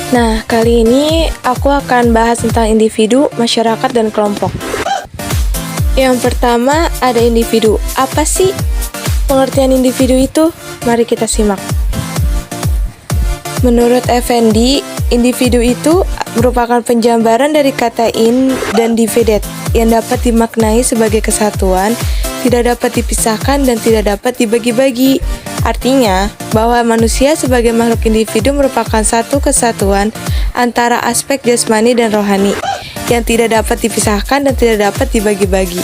Nah, kali ini aku akan bahas tentang individu, masyarakat, dan kelompok. Yang pertama ada individu. Apa sih pengertian individu itu? Mari kita simak. Menurut Effendi, individu itu merupakan penjabaran dari kata in dan divided yang dapat dimaknai sebagai kesatuan, tidak dapat dipisahkan dan tidak dapat dibagi-bagi. Artinya, bahwa manusia sebagai makhluk individu merupakan satu kesatuan antara aspek jasmani dan rohani yang tidak dapat dipisahkan dan tidak dapat dibagi-bagi.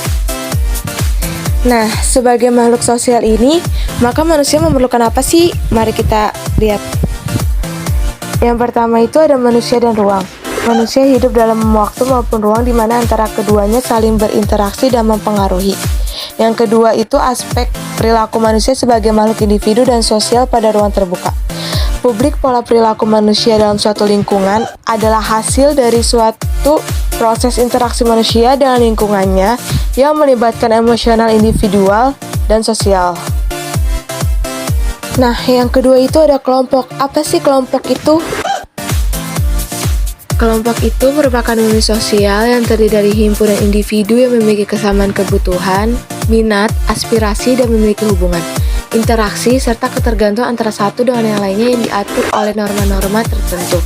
Nah, sebagai makhluk sosial ini, maka manusia memerlukan apa sih? Mari kita lihat. Yang pertama itu ada manusia dan ruang. Manusia hidup dalam waktu maupun ruang di mana antara keduanya saling berinteraksi dan mempengaruhi. Yang kedua itu aspek perilaku manusia sebagai makhluk individu dan sosial pada ruang terbuka. Publik pola perilaku manusia dalam suatu lingkungan adalah hasil dari suatu proses interaksi manusia dengan lingkungannya yang melibatkan emosional individual dan sosial. Nah, yang kedua itu ada kelompok. Apa sih kelompok itu? Kelompok itu merupakan unit sosial yang terdiri dari himpunan individu yang memiliki kesamaan kebutuhan, minat, aspirasi, dan memiliki hubungan, interaksi, serta ketergantungan antara satu dengan yang lainnya yang diatur oleh norma-norma tertentu.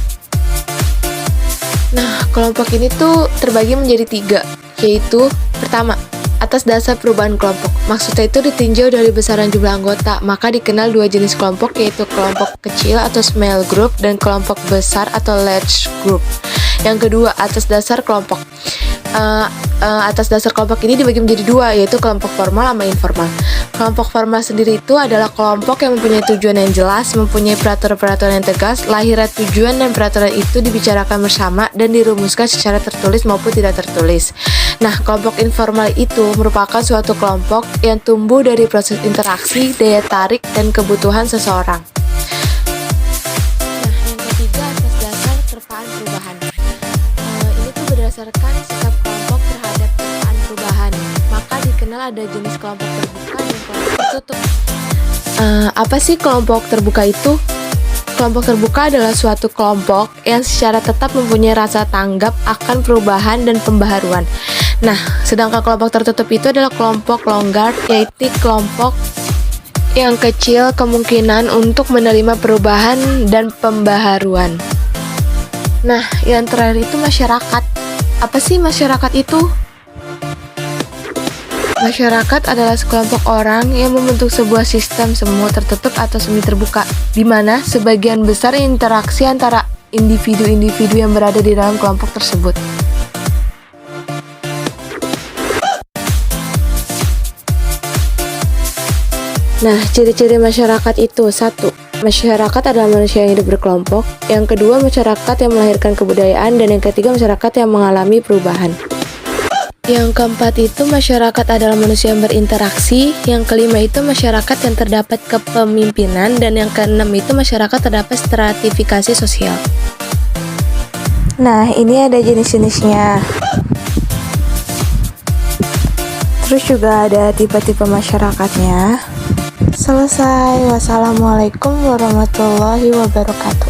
Nah, kelompok ini tuh terbagi menjadi 3, yaitu pertama, atas dasar perubahan kelompok. Maksudnya itu ditinjau dari besaran jumlah anggota, maka dikenal 2 jenis kelompok, yaitu kelompok kecil atau small group dan kelompok besar atau large group. Yang kedua, atas dasar kelompok. Atas dasar kelompok ini dibagi menjadi 2, yaitu kelompok formal sama informal. Kelompok formal sendiri itu adalah kelompok yang mempunyai tujuan yang jelas, mempunyai peraturan-peraturan yang tegas, lahirnya tujuan dan peraturan itu dibicarakan bersama dan dirumuskan secara tertulis maupun tidak tertulis. Nah, kelompok informal itu merupakan suatu kelompok yang tumbuh dari proses interaksi, daya tarik, dan kebutuhan seseorang. Nah, yang ketiga atas dasar terpaan perubahan. Ini tuh berdasarkan sikap kelompok terhadap terpaan perubahan. Maka dikenal ada jenis kelompok terbuka dan kelompok tertutup. Apa sih kelompok terbuka itu? Kelompok terbuka adalah suatu kelompok yang secara tetap mempunyai rasa tanggap akan perubahan dan pembaharuan. Nah, sedangkan kelompok tertutup itu adalah kelompok longgar, yaitu kelompok yang kecil kemungkinan untuk menerima perubahan dan pembaharuan. Nah, yang terakhir itu masyarakat. Apa sih masyarakat itu? Masyarakat adalah sekelompok orang yang membentuk sebuah sistem semu tertutup atau semi terbuka, di mana sebagian besar interaksi antara individu-individu yang berada di dalam kelompok tersebut. Nah, ciri-ciri masyarakat itu: 1. Masyarakat adalah manusia yang hidup berkelompok. Yang kedua, masyarakat yang melahirkan kebudayaan. Dan yang ketiga, masyarakat yang mengalami perubahan. Yang keempat itu masyarakat adalah manusia yang berinteraksi. Yang kelima itu masyarakat yang terdapat kepemimpinan. Dan yang keenam itu masyarakat terdapat stratifikasi sosial. Nah, ini ada jenis-jenisnya. Terus juga ada tipe-tipe masyarakatnya. Selesai. Wassalamualaikum warahmatullahi wabarakatuh.